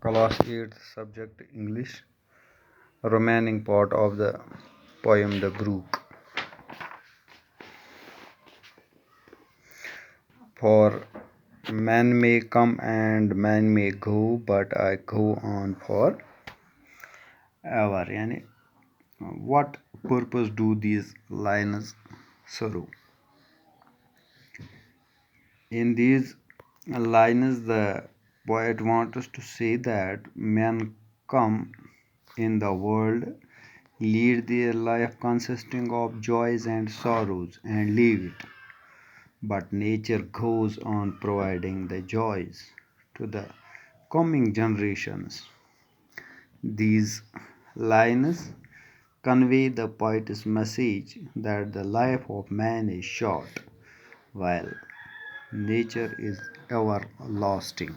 Class 8th subject English, remaining part of the poem The Brook. For man may come and man may go, but I go on for ever. Yani, what purpose do these lines serve? In these lines, the poet wants us to say that men come in the world, lead their life consisting of joys and sorrows, and leave it. But nature goes on providing the joys to the coming generations. These lines convey the poet's message that the life of man is short, while nature is everlasting.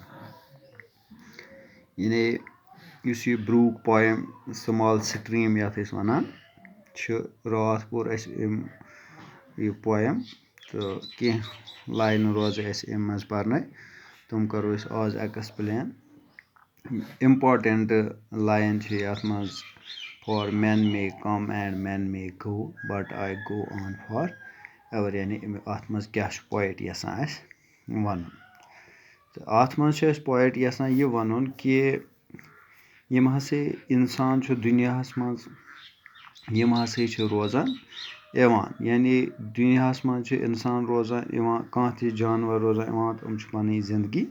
یعنی یُس یہِ برٛوٗک پویِم small stream یَتھ أسۍ وَنان چھِ راتھ پوٚر اَسہِ یہِ پویِم تہٕ کینٛہہ لاینہٕ روزٕ اَسہِ اَمہِ منٛز پَرنَے تِم کَرو أسۍ آز ایٚکٕسپٕلین اِمپاٹَنٹ لاین چھِ یَتھ منٛز for men may come and men may go but I go on for ever یعنی اَتھ منٛز کیٛاہ چھُ پویٹ یَژھان اَسہِ وَنُن تہٕ اَتھ منٛز چھُ اَسہِ پویٹ یَژھان یہِ وَنُن کہِ یِم ہسا اِنسان چھُ دُنیاہَس منٛز یِم ہسا چھِ روزان یِوان یعنی دُنیاہَس منٛز چھُ اِنسان روزان یِوان کانٛہہ تہِ جانوَر روزان یِوان تہٕ یِم چھِ پَنٕنۍ زندگی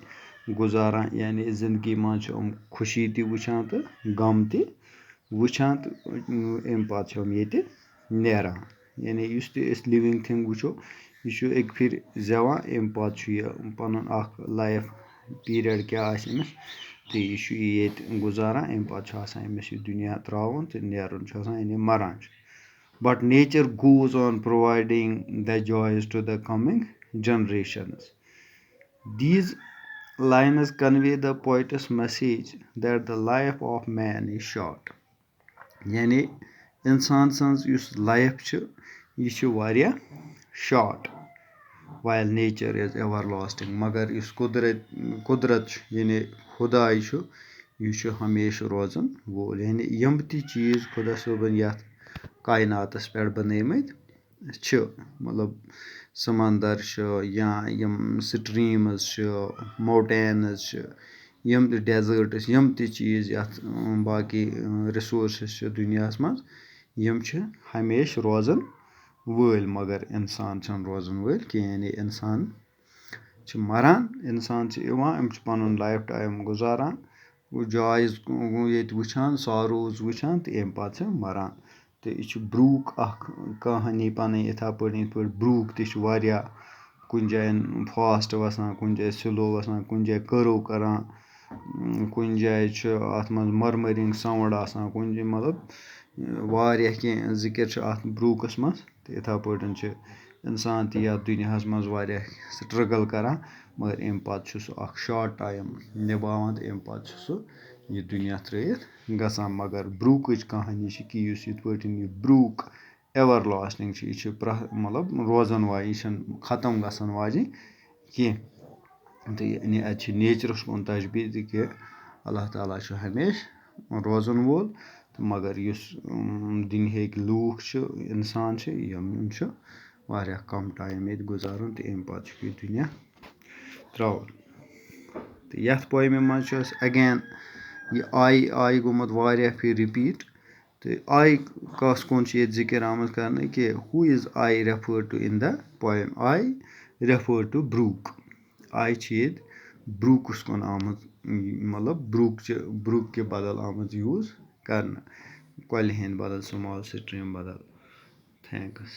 گُزاران یعنی زندگی منٛز چھِ یِم خوشی تہِ وٕچھان تہٕ غم تہِ وٕچھان تہٕ اَمہِ پَتہٕ چھِ یِم ییٚتہِ نیران یعنی یُس تہِ أسۍ لِوِنٛگ تھِنٛگ وٕچھو یہِ چھُ اَکہِ پھِرِ زٮ۪وان اَمہِ پَتہٕ چھُ یہِ پَنُن اَکھ لایف پیٖریڈ کیٛاہ آسہِ أمِس تہٕ یہِ چھُ ییٚتہِ گُزاران اَمہِ پَتہٕ چھُ آسان أمِس یہِ دُنیا ترٛاوُن تہٕ نیرُن چھُ آسان یعنی مَران چھُ but nature goes on providing the joys to the coming generations these lines convey the poet's message that the life of man is short یعنی اِنسان سٕنٛز یُس لایف چھِ یہِ چھِ واریاہ short while nature is everlasting مگر یُس قُدرت چھُ یعنی خُداے چھُ یہِ چھُ ہمیشہٕ روزان وول یعنی یِم تہِ چیٖز خۄدا صٲبَن یَتھ کایناتَس پٮ۪ٹھ بَنٲومٕتۍ چھِ مطلب سَمندر چھُ یا یِم سٹریٖمٕز چھِ موٹینٕز چھِ یِم تہِ ڈیزٲٹٕس یِم تہِ چیٖز یَتھ باقٕے رِسورسٕز چھِ دُنیاہَس منٛز یِم چھِ ہمیشہِ روزان وٲلۍ مگر اِنسان چھِنہٕ روزان وٲلۍ کینٛہہ یعنی اِنسان چھِ مَران اِنسان چھِ یِوان یِم چھِ پَنُن لایف ٹایم گُزاران جایز ییٚتہِ وٕچھان ساروز وٕچھان تہٕ اَمہِ پَتہٕ چھِ مَران تہٕ یہِ چھُ برٛوٗک اَکھ کہانی پَنٕنۍ یِتھَے پٲٹھۍ یِتھ پٲٹھۍ برٛوٗک تہِ چھُ واریاہ کُنہِ جایَن فاسٹ وَسان کُنہِ جایہِ سِلو وَسان کُنہِ جایہِ کٔرٕو کَران کُنہِ جایہِ چھُ اَتھ منٛز مٔرمٔرِنٛگ ساوُنٛڈ آسان کُنہِ جایہِ مطلب واریاہ کینٛہہ ذِکِر چھُ اَتھ برٛوٗکَس منٛز تہٕ یِتھَے پٲٹھۍ چھِ اِنسان تہِ یَتھ دُنیاہَس منٛز واریاہ سٹرٛگٕل کَران مگر اَمہِ پَتہٕ چھُ سُہ اَکھ شاٹ ٹایم نِباوان تہٕ اَمہِ پَتہٕ چھُ سُہ یہِ دُنیا ترٛٲیِتھ گژھان مگر برٛوٗکٕچ کہانی چھِ کہِ یُس یِتھ پٲٹھۍ یہِ برٛوٗک ایٚوَر لاسٹِنٛگ چھِ یہِ چھِ مطلب روزان واجیٚنۍ یہِ چھَنہٕ ختم گژھان واجیٚنۍ کینٛہہ تہٕ یعنی اَتہِ چھِ نیچرَس کُن تجبیٖح تہِ کہِ اللہ تعالیٰ چھُ ہمیشہِ روزان وول تہٕ مگر یُس دُنہِکۍ لوٗکھ چھِ اِنسان چھِ یِم چھِ واریاہ کَم ٹایم ییٚتہِ گُزاران تہٕ اَمہِ پَتہٕ چھُ یہِ دُنیا ترٛاوُن تہٕ یَتھ پویمہِ منٛز چھُ اَسہِ اگین یہِ آیہِ گوٚمُت واریاہ پھِرِ رِپیٖٹ تہٕ آیہِ کَس کُن چھِ ییٚتہِ ذِکِر آمٕژ کَرنہٕ کہِ ہوٗ اِز آیہِ ریفٲرڈ ٹُو اِن دَ پویِم آیہِ ریفٲرڈ ٹُو برٛوٗک آیہِ چھِ ییٚتہِ برٛوٗکَس کُن آمٕژ مطلب برٛوٗک کہِ بدل آمٕژ یوٗز کَرنہٕ کۄلہِ ہِنٛدۍ بدل سُمال سٹریٖم بدل تھینٛکٕس